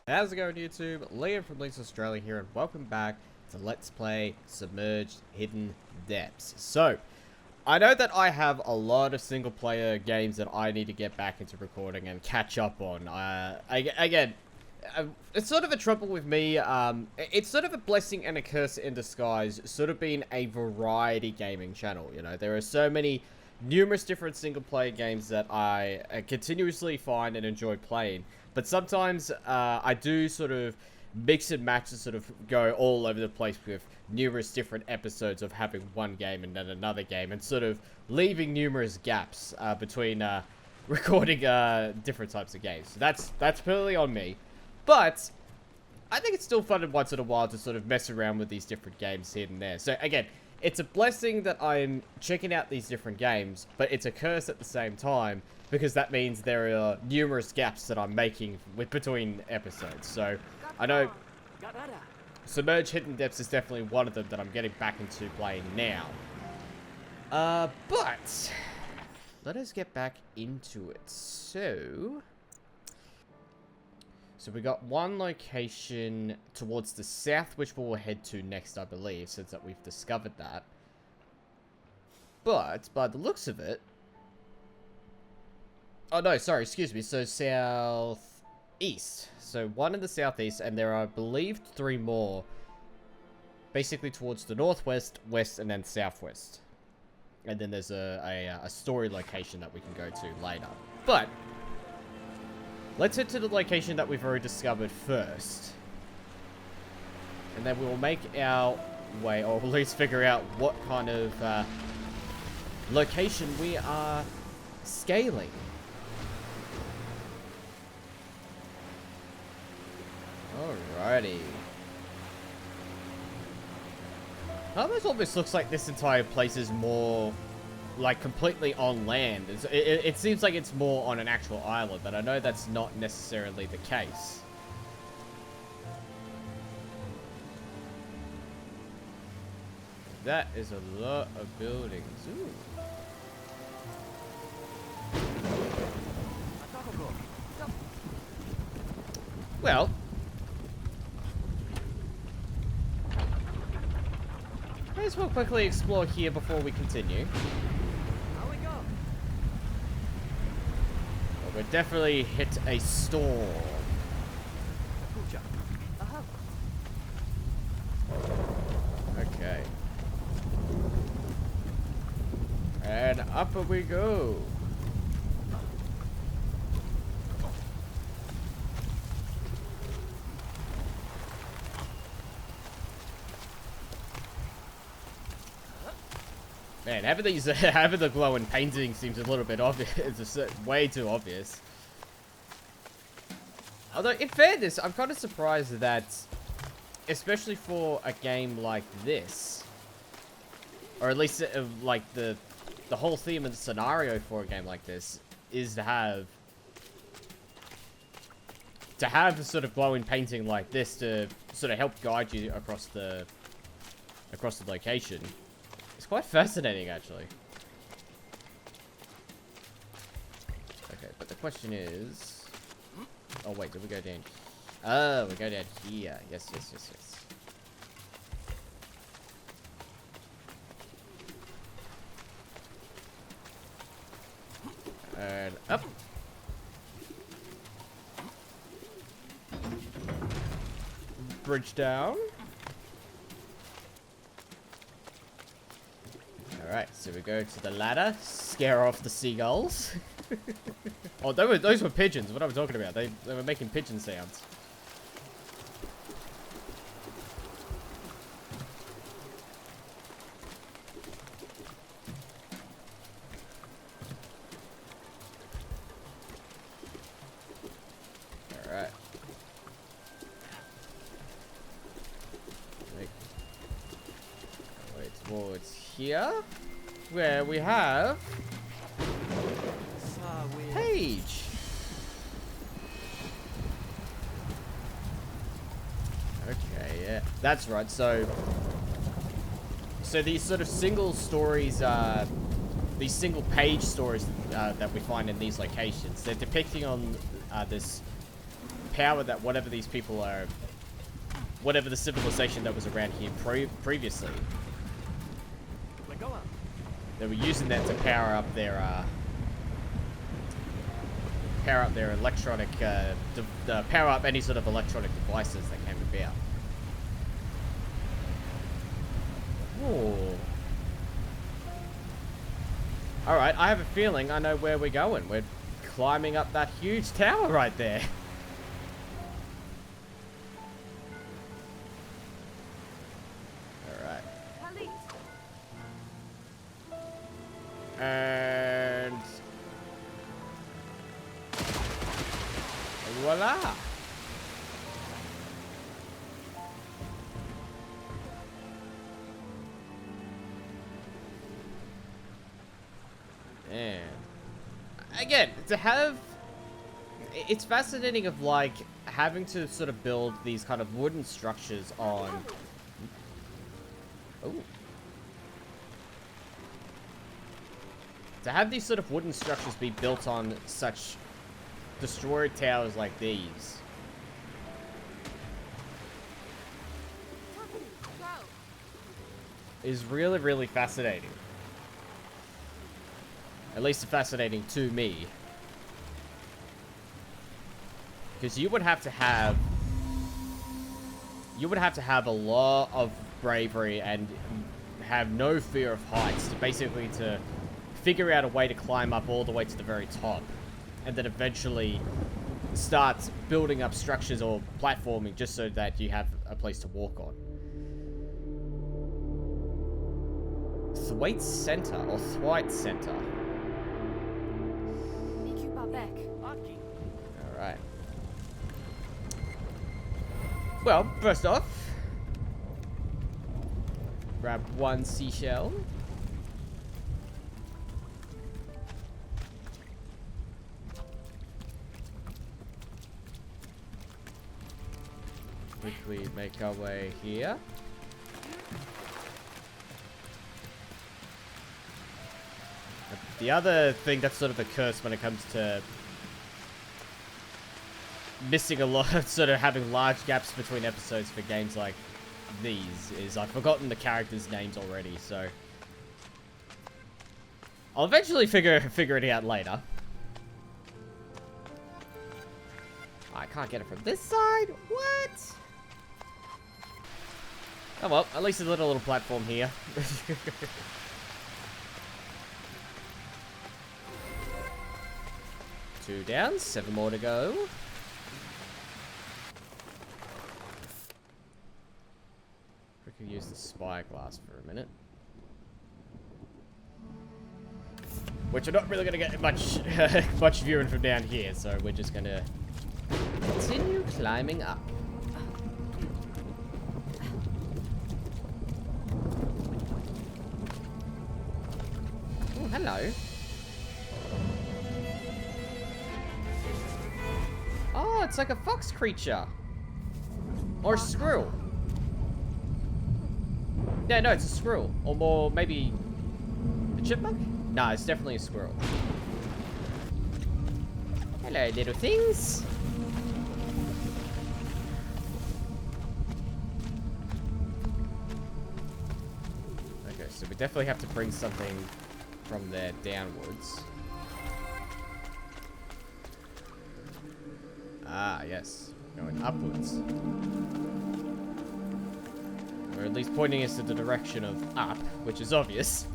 How's it going, YouTube? Liam from Links Australia here, and welcome back to Let's Play Submerged Hidden Depths. So, I know that I have a lot of single-player games that I need to get back into recording and catch up on. It's sort of a trouble with me. It's sort of a blessing and a curse in disguise, sort of being a variety gaming channel. You know, there are so many numerous different single-player games that I continuously find and enjoy playing. But sometimes I do sort of mix and match and sort of go all over the place with numerous different episodes of having one game and then another game, and sort of leaving numerous gaps between recording different types of games. So that's purely on me. But I think it's still fun and once in a while to sort of mess around with these different games here and there. So again, it's a blessing that I'm checking out these different games, but it's a curse at the same time, because that means there are numerous gaps that I'm making between episodes. So I know Submerged Hidden Depths is definitely one of them that I'm getting back into playing now. But let us get back into it. So we got one location towards the south, which we'll head to next, I believe, since that we've discovered that. But by the looks of it, oh no, sorry, excuse me. So southeast. So one in the southeast, and there are, I believe, 3 more. Basically towards the northwest, west, and then southwest. And then there's a story location that we can go to later. But let's head to the location that we've already discovered first. And then we will make our way, or at least figure out what kind of location we are scaling. Alrighty. Almost looks like this entire place is more like completely on land. It seems like it's more on an actual island, but I know that's not necessarily the case. That is a lot of buildings. Ooh. Well, may as well quickly explore here before we continue. Well, we definitely hit a storm. Okay. And up we go. Man, having the glowing painting seems a little bit obvious. It's way too obvious. Although, in fairness, I'm kind of surprised that, especially for a game like this, or at least like the whole theme and scenario for a game like this is to have a sort of glowing painting like this to sort of help guide you across the location. It's quite fascinating, actually. Okay, but the question is... Oh, wait, did we go down? Oh, we go down here. Yes. And up. Bridge down. Alright, so we go to the ladder, scare off the seagulls. Oh, those were pigeons. What am I talking about? They were making pigeon sounds. Alright. Wait, towards here, where we have Page. Okay, yeah, that's right. So these sort of single stories, these single page stories that we find in these locations, they're depicting on this power that whatever these people are, whatever the civilization that was around here previously, they were using that to power up their electronic, power up any sort of electronic devices that came about. Ooh. Alright, I have a feeling I know where we're going. We're climbing up that huge tower right there. Alright. And... voila! And again, to have, it's fascinating of like having to sort of build these kind of wooden structures on. Ooh. To have these sort of wooden structures be built on such destroyed towers like these. Is really, really fascinating. At least fascinating to me. Because you would have to have a lot of bravery and have no fear of heights to basically to figure out a way to climb up all the way to the very top. And then eventually start building up structures or platforming just so that you have a place to walk on. Thwaite Center or Thwaite Center. Alright. Well, first off, grab one seashell. Quickly make our way here. The other thing that's sort of a curse when it comes to missing a lot, sort of having large gaps between episodes for games like these, is I've forgotten the characters' names already, so I'll eventually figure it out later. I can't get it from this side? What? Oh well, at least there's a little platform here. Two down, 7 more to go. Quickly use the spyglass for a minute. Which I'm not really gonna get much much viewing from down here, so we're just gonna continue climbing up. Oh, hello. Oh, it's like a fox creature. Or a squirrel. Yeah, no, it's a squirrel. Or more, maybe a chipmunk? Nah, it's definitely a squirrel. Hello, little things. Okay, so we definitely have to bring something from there downwards. Ah, yes. Going upwards. Or at least pointing us in the direction of up, which is obvious.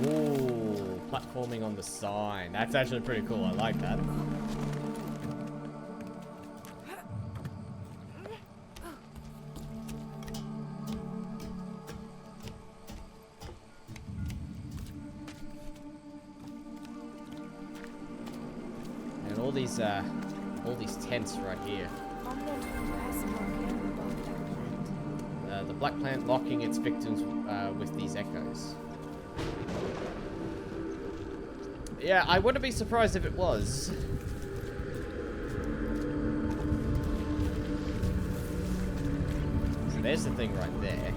Ooh, platforming on the sign. That's actually pretty cool. I like that. All these tents right here. The black plant locking its victims with these echoes. Yeah, I wouldn't be surprised if it was. So there's the thing right there.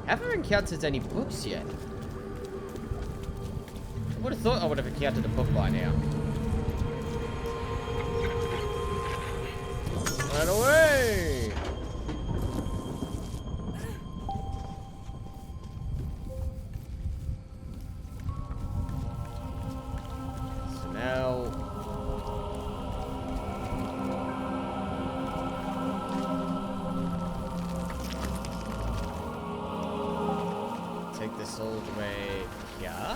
Haven't encountered any books yet. I would have thought I would have encountered a book by now. Right away! So now... take this all the way here.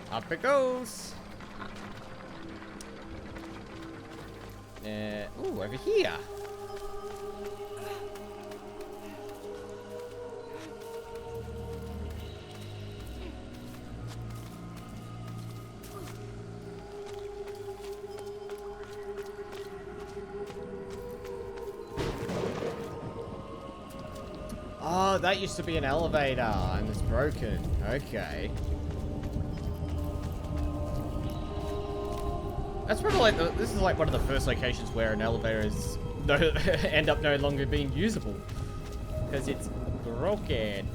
Up it goes. Ooh, over here. Oh, that used to be an elevator and it's broken. Okay. That's probably like this is like one of the first locations where an elevator is end up no longer being usable because it's broken.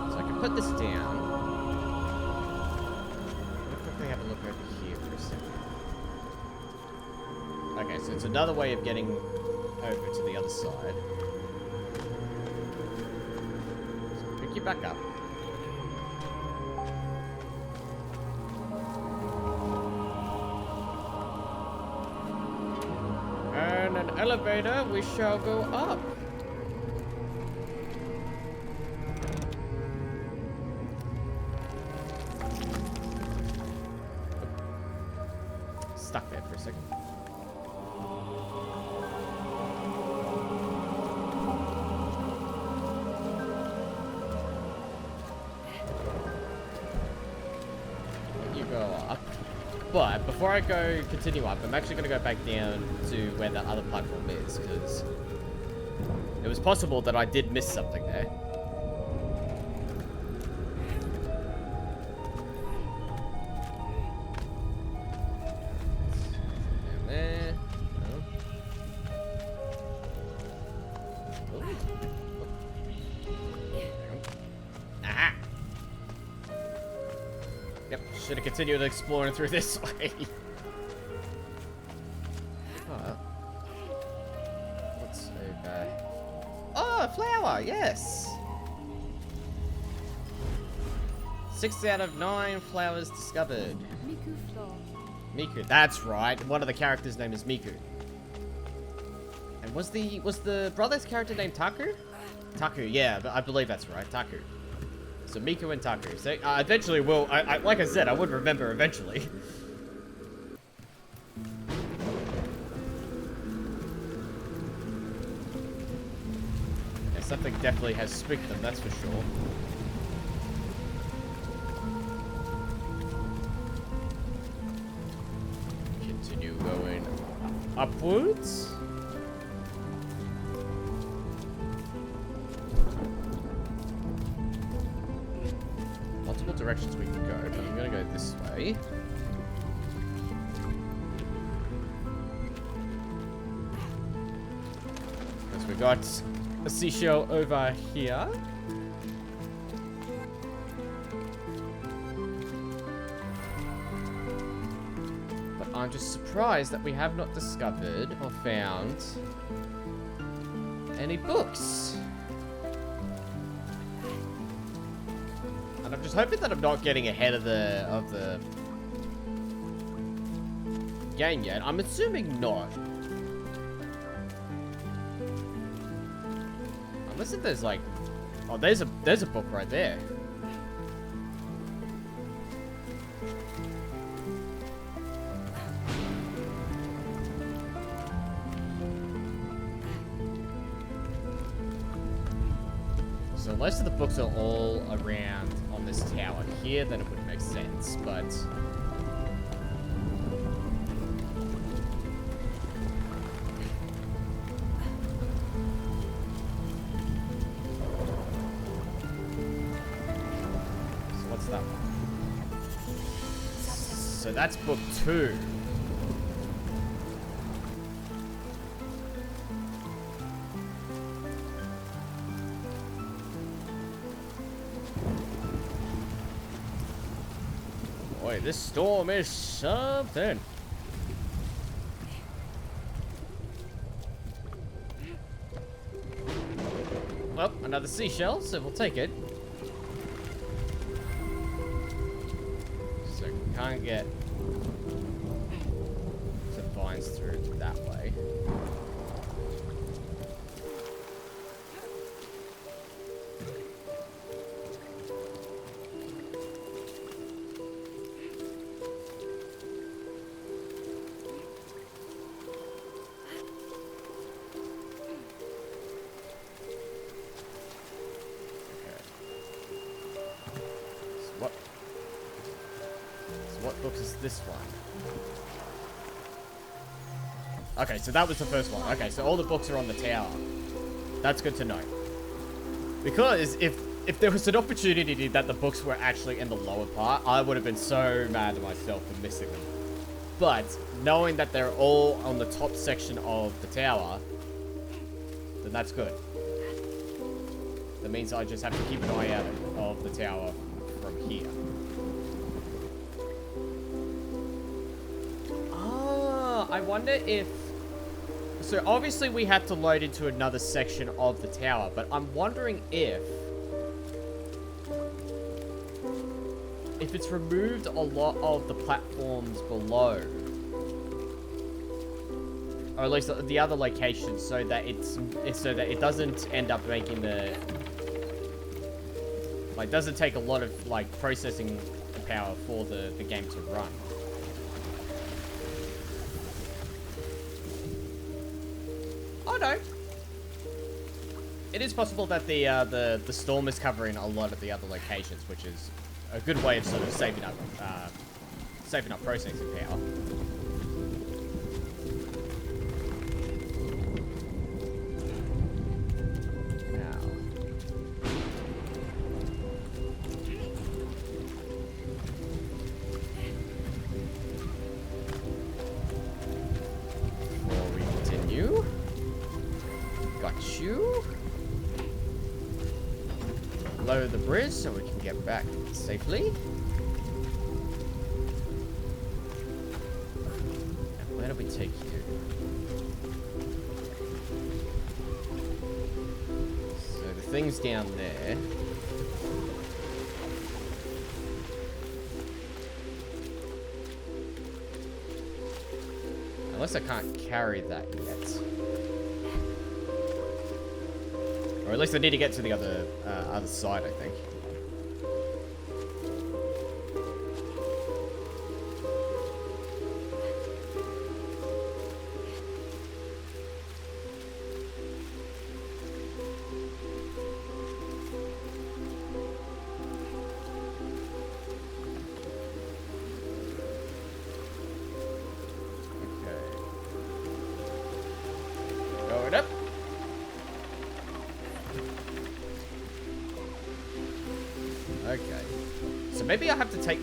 So I can put this down. Let me quickly have a look over here for a second. Okay, so it's another way of getting over to the other side. So pick you back up. And an elevator, we shall go up. Stuck there for a second. But before I continue up, I'm actually going to go back down to where the other platform is, because it was possible that I did miss something there. Down there. No. Aha! Yep, should have continued exploring through this way. Oh. What's over? Oh, a flower, yes! 6 out of 9 flowers discovered. Miku floor. Miku, that's right. One of the characters' name is Miku. And was the brother's character named Taku? Taku, yeah, I believe that's right, Taku. So Miku and Taku. So eventually will, like I said, I would remember eventually. Yeah, something definitely has spooked them, that's for sure. Continue going upwards. Multiple directions we can go, but I'm gonna go this way. Because we got a seashell over here. But I'm just surprised that we have not discovered or found any books. I'm just hoping that I'm not getting ahead of the game yet. I'm assuming not. Unless if there's like, oh, there's a book right there. So unless the books are all around on this tower here, then it would make sense, but... that's book 2. Boy, this storm is something. Well, another seashell, so we'll take it. So can't get some vines through that way. What book is this one? Okay, so that was the first one. Okay, so all the books are on the tower. That's good to know. Because if there was an opportunity that the books were actually in the lower part, I would have been so mad at myself for missing them. But knowing that they're all on the top section of the tower, then that's good. That means I just have to keep an eye out of the tower from here. I wonder if... So obviously we have to load into another section of the tower, but I'm wondering if it's removed a lot of the platforms below, or at least the other locations, so that it doesn't end up making the, like, doesn't take a lot of like processing power for the game to run. Oh no, it is possible that the storm is covering a lot of the other locations, which is a good way of sort of saving up processing power. Lower the bridge so we can get back safely. And where do we take you? So the thing's down there. Unless I can't carry that yet. Or at least I need to get to the other side, I think. Okay, so maybe I have to take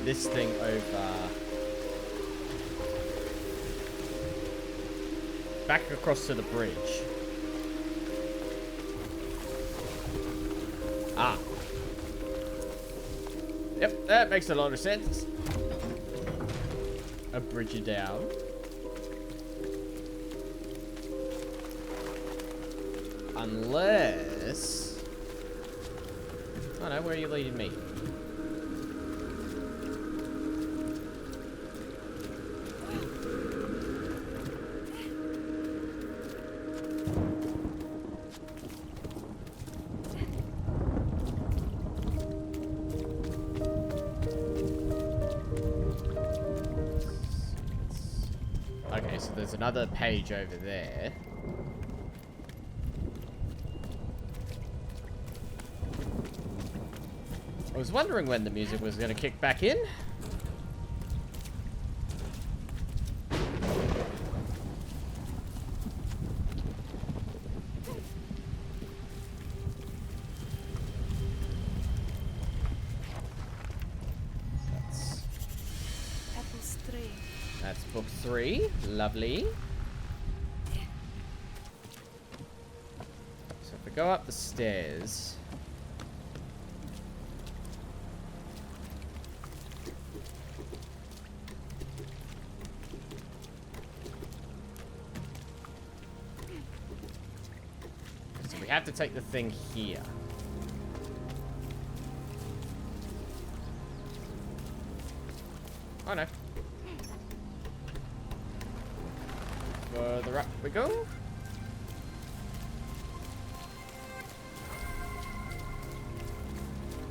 this thing over, back across to the bridge. Ah, yep, that makes a lot of sense. A bridge it down. Unless... Oh no, where are you leading me? Okay, so there's another page over there. I was wondering when the music was going to kick back in. Book 3. Lovely. So if we go up the stairs... So we have to take the thing here. Oh no. Further up we go.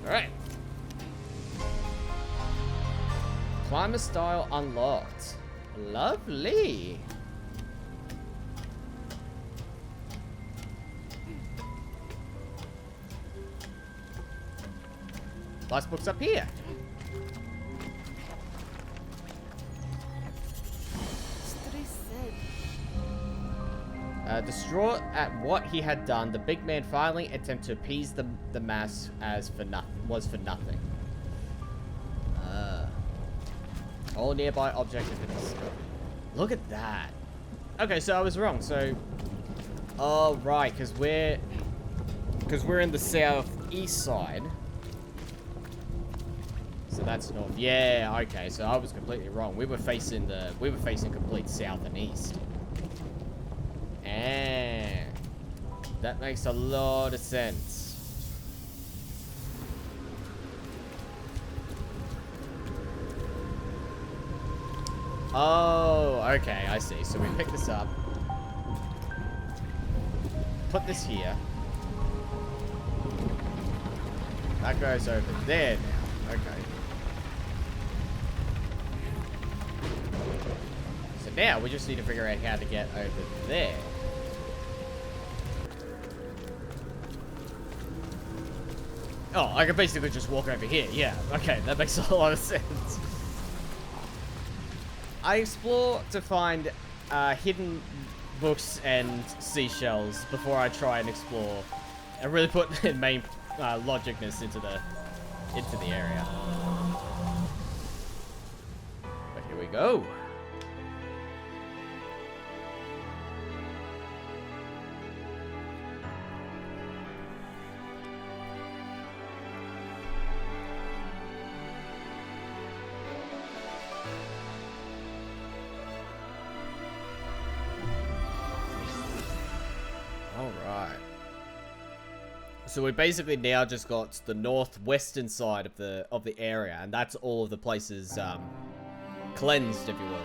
Alright. Climber style unlocked. Lovely. Last book's up here. Distraught at what he had done, the big man finally attempted to appease the mass as for nothing. All nearby objects have been discovered. Look at that. Okay, so I was wrong. So, oh right, because we're in the southeast side. So that's north. Yeah, okay. So I was completely wrong. We were facing complete south and east. And that makes a lot of sense. Oh, okay, I see. So we pick this up. Put this here. That goes over there now. Okay. So now we just need to figure out how to get over there. Oh, I can basically just walk over here. Yeah, okay, that makes a lot of sense. I explore to find hidden books and seashells before I try and explore and really put main logicness into the area. But here we go. So we basically now just got the northwestern side of the area, and that's all of the places cleansed, if you will.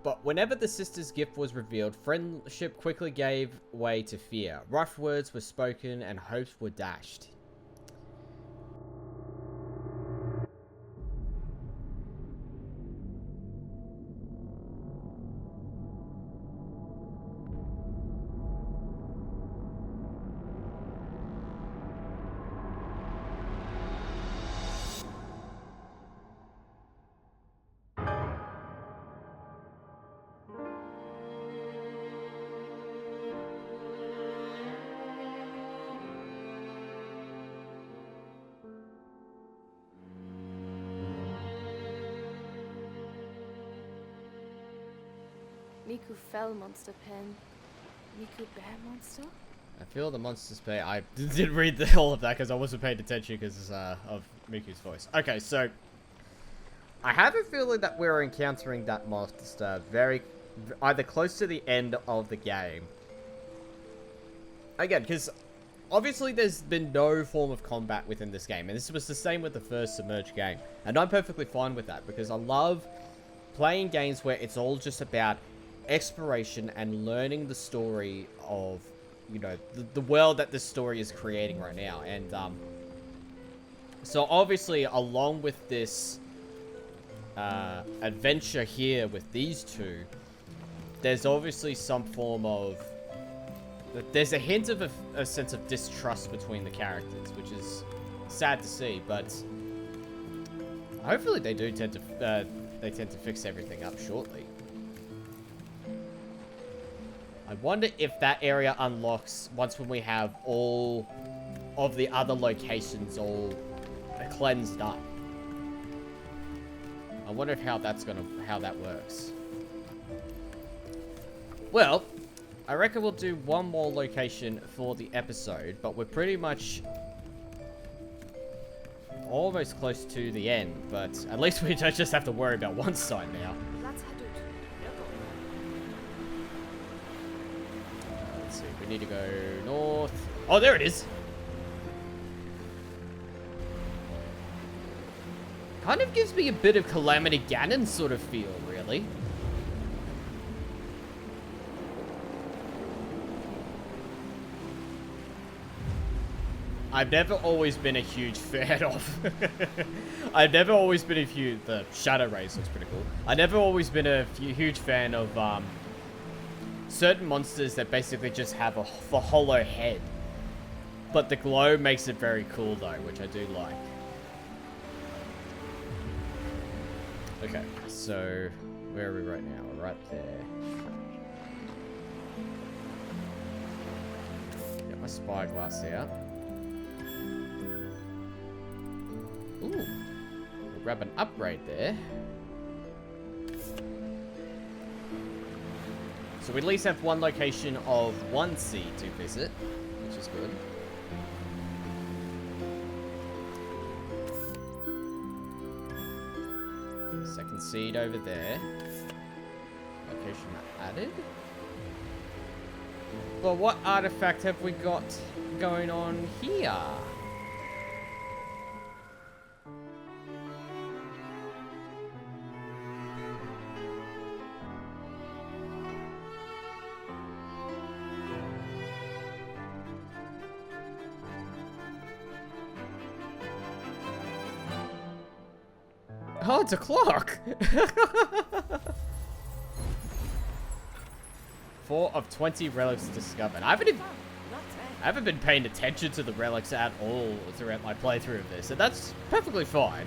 But whenever the sister's gift was revealed, friendship quickly gave way to fear. Rough words were spoken and hopes were dashed. Miku fell monster pen. Miku bear monster? I feel the monster's pay. I didn't read the all of that because I wasn't paying attention because of Miku's voice. Okay, so I have a feeling that we're encountering that monster either close to the end of the game. Again, because obviously there's been no form of combat within this game, and this was the same with the first Submerged game, and I'm perfectly fine with that because I love playing games where it's all just about exploration and learning the story of, you know, the world that this story is creating right now. And so obviously along with this adventure here with these two, there's obviously some form of... There's a hint of a sense of distrust between the characters, which is sad to see, but hopefully they do tend to fix everything up shortly. I wonder if that area unlocks once when we have all of the other locations all cleansed up. I wonder if how that works. Well, I reckon we'll do one more location for the episode, but we're pretty much almost close to the end, but at least we don't just have to worry about one side now. Let's see, we need to go north. Oh, there it is! Kind of gives me a bit of Calamity Ganon sort of feel, really. I've never always been a huge fan of... I've never always been a huge... The Shadow Rays looks pretty cool. I've never always been a huge fan of certain monsters that basically just have a hollow head. But the glow makes it very cool though, which I do like. Okay, so where are we right now? We're right there. Get my spyglass out. Ooh, we'll grab an upgrade there. So we at least have one location of 1C to visit, which is good. Second seed over there. Location added. But what artifact have we got going on here? Oh, it's a clock! 4 of 20 relics discovered. I haven't been paying attention to the relics at all throughout my playthrough of this, so that's perfectly fine.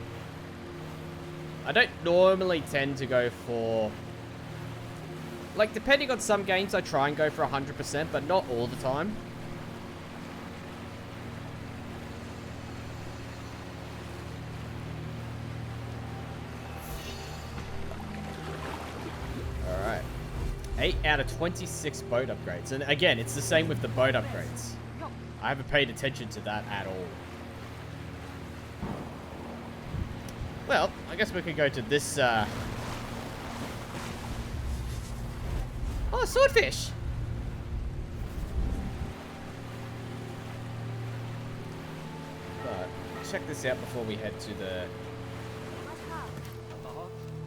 I don't normally tend to go for... Like, depending on some games, I try and go for 100%, but not all the time. Alright. 8 out of 26 boat upgrades. And again, it's the same with the boat upgrades. I haven't paid attention to that at all. Well, I guess we could go to this, Oh, swordfish! But, check this out before we head to the...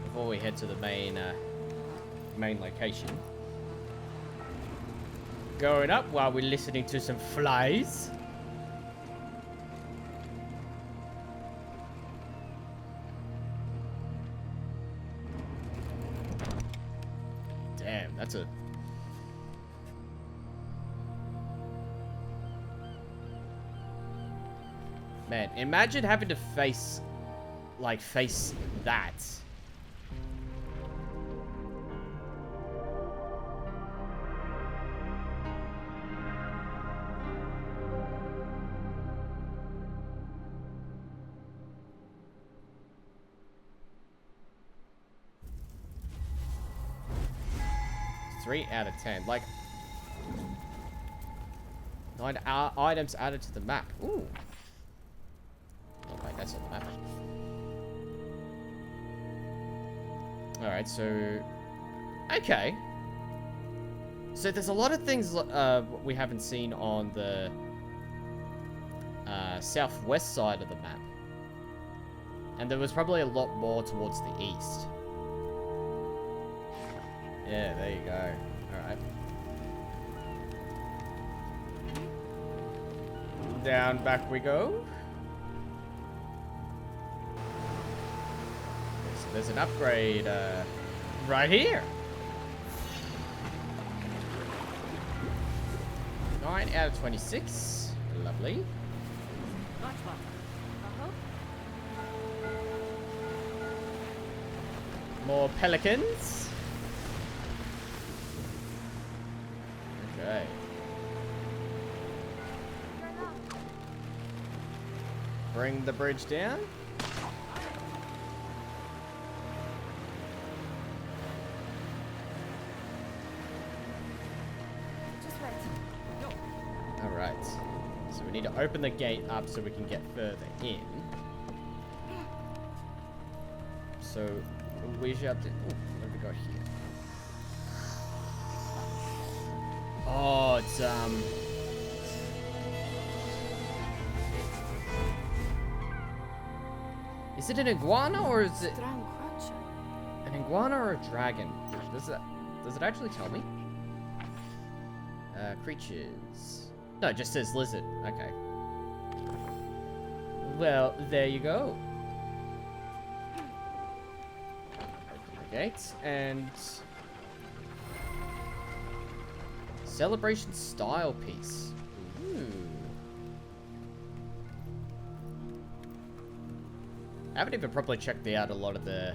Before we head to the main location. Going up while we're listening to some flies. Damn, that's a... Man, imagine having to face that. Three out of 10. Like, 9 items added to the map. Ooh. Oh, wait, that's on the map. Alright, so... Okay. So there's a lot of things we haven't seen on the southwest side of the map. And there was probably a lot more towards the east. Yeah, there you go. Alright. Down back we go. So there's an upgrade right here. 9 out of 26. Lovely. Much better. Uh-huh. More pelicans. Okay. Bring the bridge down. Just wait. Alright. So we need to open the gate up so we can get further in. So we should have to... Ooh, what have we got here? Oh, it's is it an iguana or is it Strong crunch. an iguana or a dragon? Does it actually tell me? Creatures. No, it just says lizard. Okay. Well, there you go. Open the gate and celebration style piece. Ooh. I haven't even properly checked out a lot of the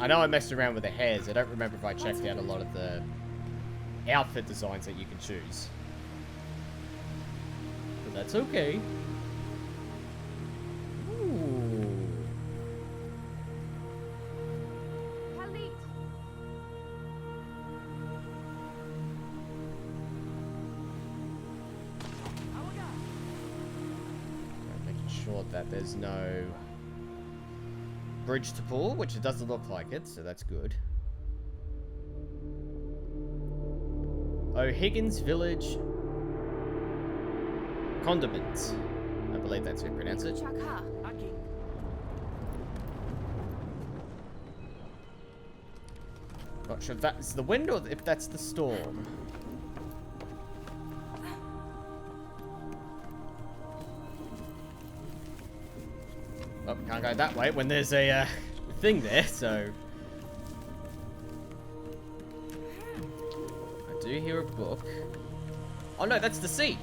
I know I messed around with the hairs. I don't remember if I checked out a lot of the outfit designs that you can choose. But that's okay. Ooh. Khalid. Making sure that there's no bridge to pull, which it doesn't look like it, so that's good. O'Higgins Village Condiments. I believe that's how you pronounce it. Chaka. Aki. Not sure if that's the wind or if that's the storm. Oh, can't go that way when there's a thing there, so... I do hear a book. Oh no, that's the seat!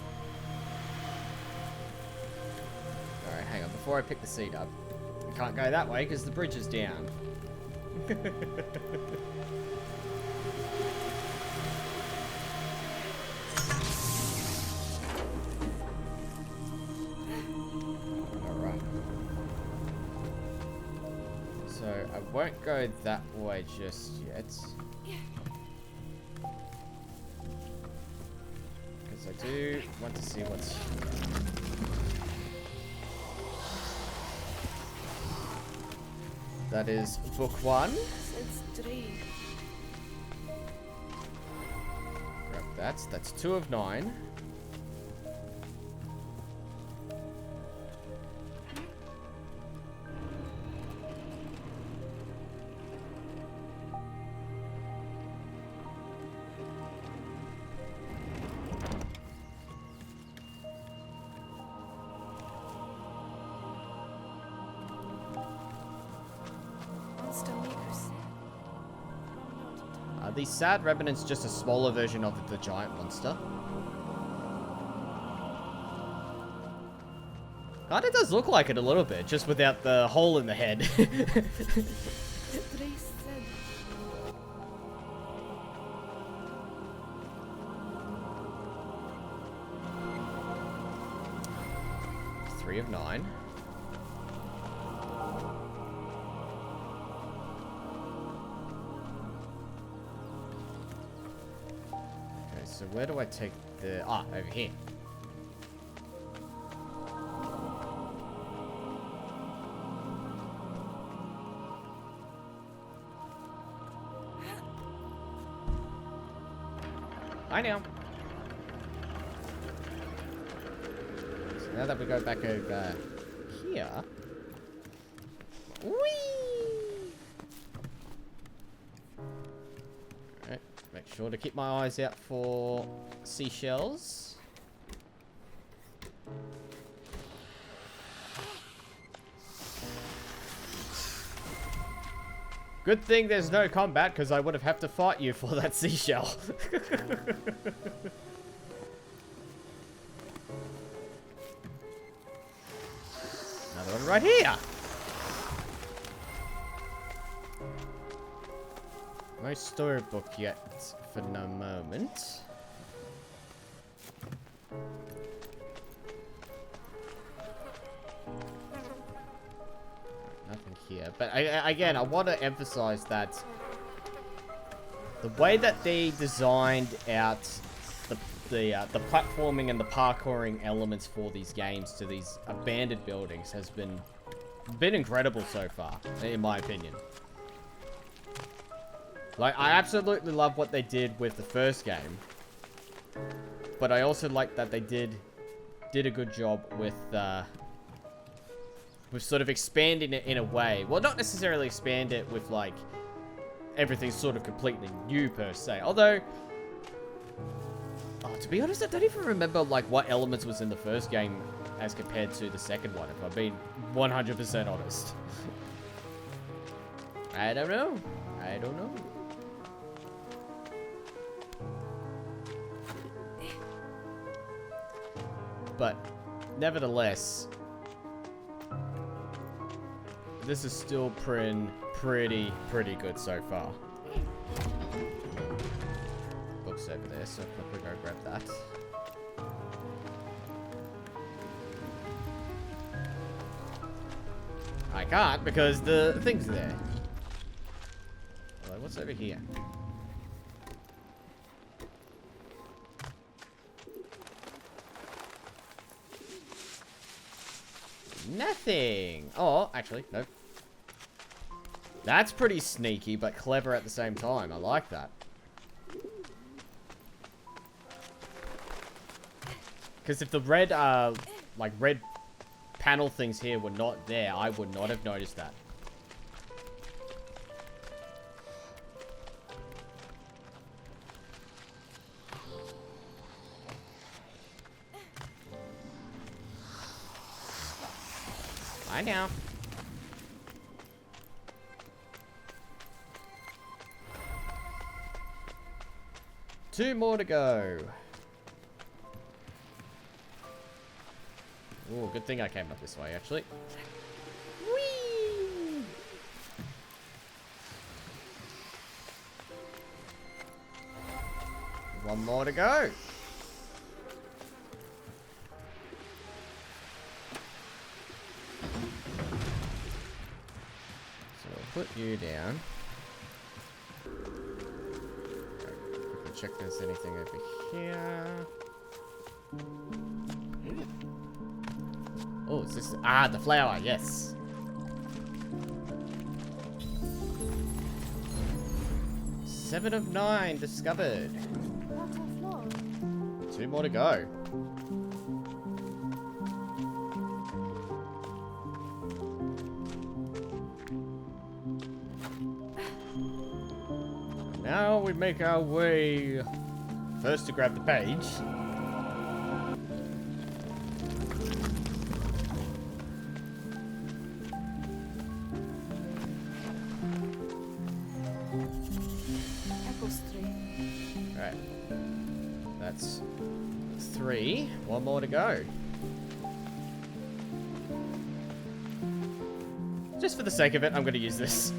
Alright, hang on, before I pick the seat up. I can't go that way because the bridge is down. Alright. So, I won't go that way just yet. Because I do want to see what's here. That is book 1. It's 3. Grab that. That's 2 of 9. Monster makers. Are these sad remnants just a smaller version of the giant monster? Kinda does look like it a little bit, just without the hole in the head. 3 said. 3 of 9. Okay, so where do I take the... Ah, over here. I know. So now that we go back over here. Whee! Alright, make sure to keep my eyes out for seashells. Good thing there's no combat, because I would have had to fight you for that seashell. Another one right here. No storybook yet for the moment. Nothing here. But again, I want to emphasize that the way that they designed out the platforming and the parkouring elements for these games to these abandoned buildings has been incredible so far, in my opinion. Like, I absolutely love what they did with the first game, but I also like that they did a good job with sort of expanding it in a way. Well, not necessarily expand it with like everything's sort of completely new per se. Although, oh, to be honest, I don't even remember like what elements was in the first game as compared to the second one, if I'm being 100% honest. I don't know. I don't know. But nevertheless, this is still pretty good so far. Books over there, so quickly go grab that. I can't because the thing's there. Although, what's over here? Nothing. Oh, actually, nope. That's pretty sneaky, but clever at the same time. I like that. Because if the red, like red panel things here were not there, I would not have noticed that. Bye now. Two more to go. Oh, good thing I came up this way, actually. Whee! One more to go. So we'll put you down. Quickly check if there's anything over here. Oh, is this... Ah, the flower, yes. Seven of 9 discovered. What a floor. 2 more to go. Now we make our way first to grab the page. Alright. That's 3. 1 more to go. Just for the sake of it, I'm going to use this.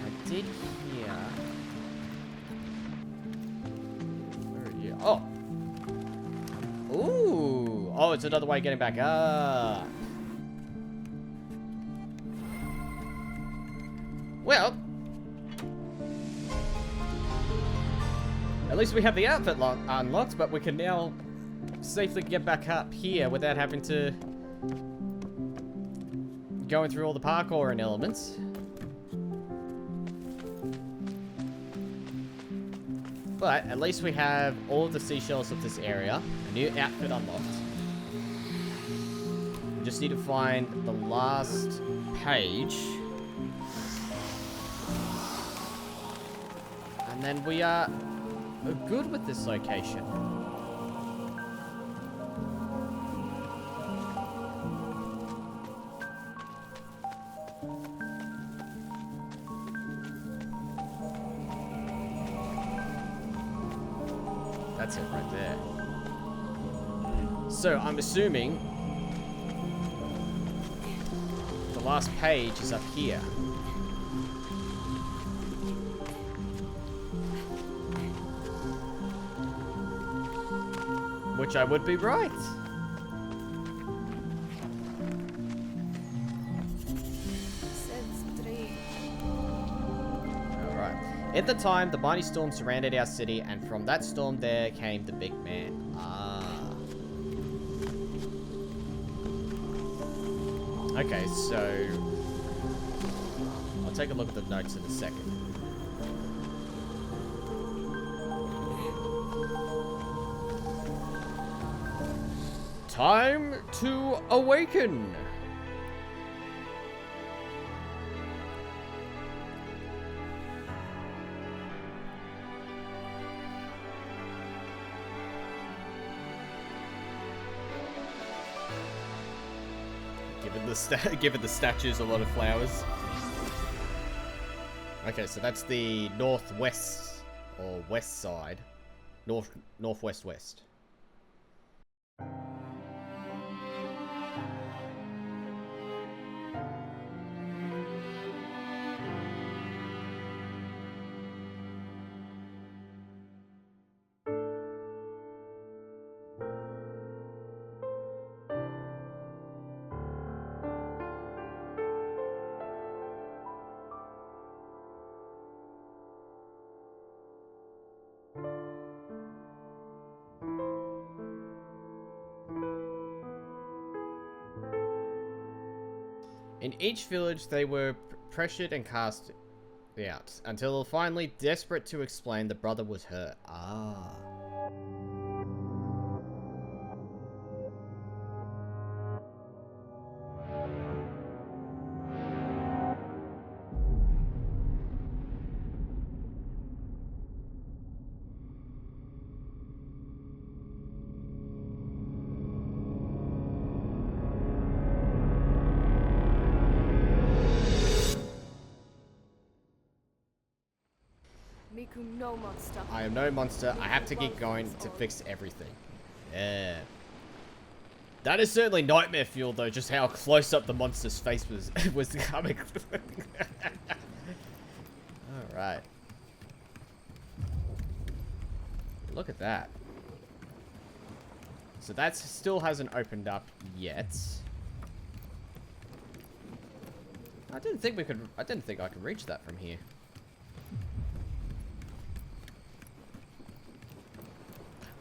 I did hear... Where are you? Oh! Ooh! Oh, it's another way of getting back up. Well, at least we have the outfit unlocked, but we can now safely get back up here without having to going through all the parkour and elements. But at least we have all of the seashells of this area, a new outfit unlocked. We just need to find the last page. And then we are good with this location. That's it right there. So, I'm assuming the last page is up here. Which I would be right. Since 3. Alright. At the time, the mighty storm surrounded our city, and from that storm there came the big man. Ah. Okay, so... I'll take a look at the notes in a second. Time to awaken! Given the statues a lot of flowers. Okay, so that's the northwest or west side. Northwest west. In each village, they were pressured and cast out, until finally, desperate to explain, the brother was hurt. Ah. Miku no monster. I am no monster. I have to keep going to fix everything. Yeah. That is certainly nightmare fuel, though, just how close up the monster's face was coming. Alright. Look at that. So that still hasn't opened up yet. I didn't think I could reach that from here.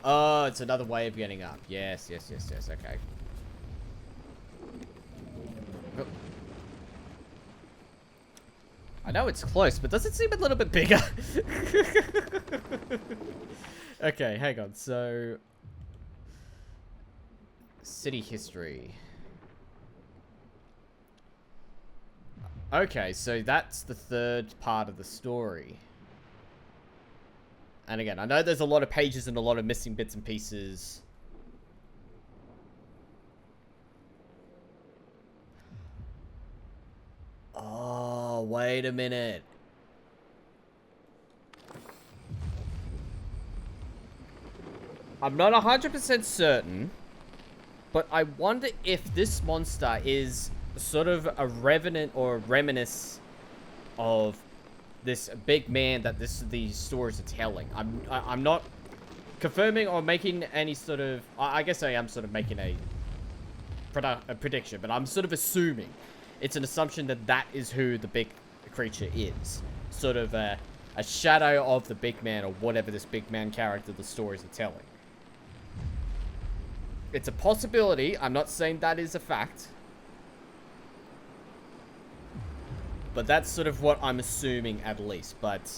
Oh, it's another way of getting up. Yes, okay. Oh. I know it's close, but does it seem a little bit bigger? Okay, hang on. So, city history. Okay, so that's the third part of the story. And again, I know there's a lot of pages and a lot of missing bits and pieces. Oh, wait a minute. I'm not 100% certain, but I wonder if this monster is sort of a revenant or a reminiscence of this big man that these stories are telling. I'm not confirming or making any sort of... I guess I am sort of making a prediction, but I'm sort of assuming. It's an assumption that that is who the big creature is. Sort of a shadow of the big man, or whatever this big man character the stories are telling. It's a possibility. I'm not saying that is a fact. But that's sort of what I'm assuming, at least. But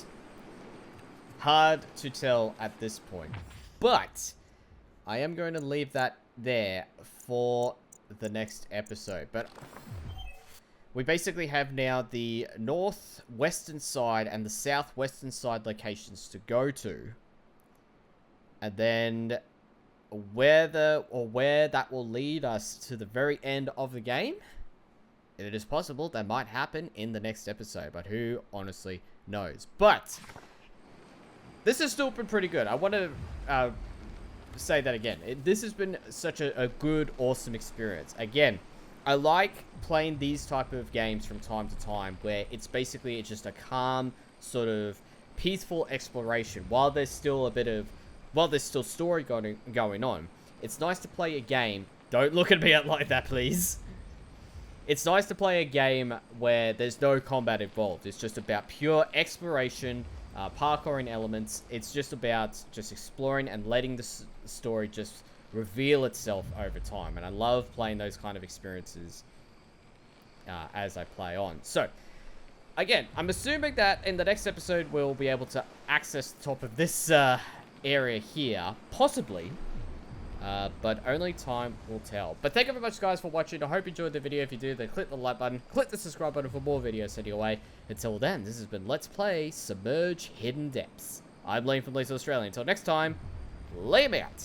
hard to tell at this point. But I am going to leave that there for the next episode. But we basically have now the northwestern side and the southwestern side locations to go to. And then where that will lead us to the very end of the game, it is possible that might happen in the next episode, but who honestly knows. But this has still been pretty good. I want to say that again. This has been such a good, awesome experience. Again, I like playing these type of games from time to time where it's just a calm, sort of peaceful exploration while there's still story going on. It's nice to play a game. Don't look at me like that, please. It's nice to play a game where there's no combat involved. It's just about pure exploration, parkouring elements. It's just about exploring and letting the story just reveal itself over time. And I love playing those kind of experiences as I play on. So, again, I'm assuming that in the next episode we'll be able to access the top of this area here. Possibly. But only time will tell. But thank you very much, guys, for watching. I hope you enjoyed the video. If you do, then click the like button, click the subscribe button for more videos sent your way. Until then, this has been Let's Play Submerged Hidden Depths. I'm Liam from Leeds, Australia. Until next time, lay 'em out.